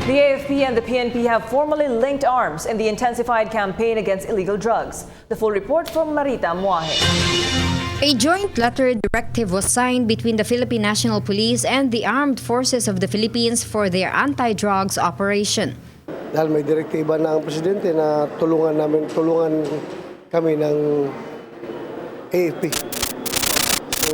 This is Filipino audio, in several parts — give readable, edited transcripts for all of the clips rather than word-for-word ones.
The AFP and the PNP have formally linked arms in the intensified campaign against illegal drugs. The full report from Marita Muahe. A joint letter directive was signed between the Philippine National Police and the Armed Forces of the Philippines for their anti-drugs operation. Dahil may direktiba na ang presidente na tulungan kami ng AFP. So,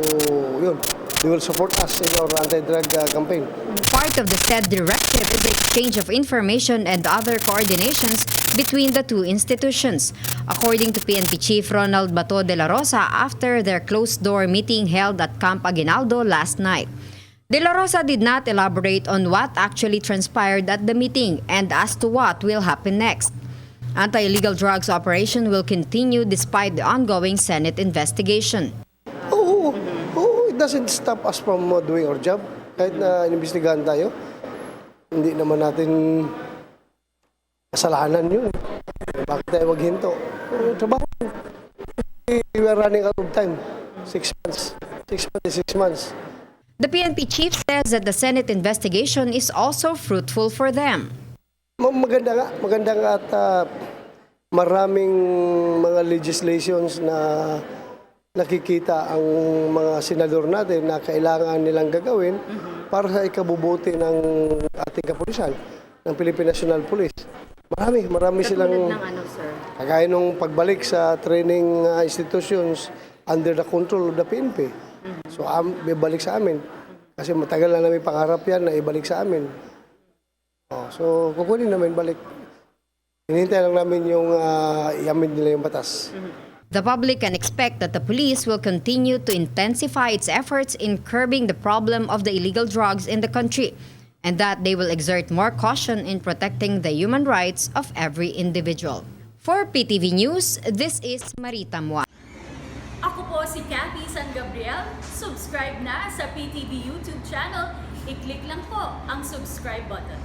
yun. They will support us in our anti-drug campaign. Part of the said directive is the exchange of information and other coordinations between the two institutions, according to PNP Chief Ronald Bato de la Rosa after their closed-door meeting held at Camp Aguinaldo last night. De la Rosa did not elaborate on what actually transpired at the meeting and as to what will happen next. Anti-illegal drugs operation will continue despite the ongoing Senate investigation. It doesn't stop us from doing our job. Kahit na inimbestigahan tayo, hindi naman natin kasalanan yun. Bakit tayo maghinto? Trabaho. We are running out of time. 6 months. 6 months. The PNP chief says that the Senate investigation is also fruitful for them. Maganda nga at maraming mga legislations na nakikita ang mga senador natin na kailangan nilang gagawin para sa ikabubuti ng ating kapulisan, ng Philippine National Police. Marami silang kagaya nung pagbalik sa training institutions under the control of the PNP. So, balik sa amin. Kasi matagal na namin pangarap yan na ibalik sa amin. So, kukunin namin balik. Hinihintay lang namin yung iamin nila yung batas. The public can expect that the police will continue to intensify its efforts in curbing the problem of the illegal drugs in the country, and that they will exert more caution in protecting the human rights of every individual. For PTV News, this is Marita Muahe. Ako po si Cathy San Gabriel. Subscribe na sa PTV YouTube channel. I-click lang po ang subscribe button.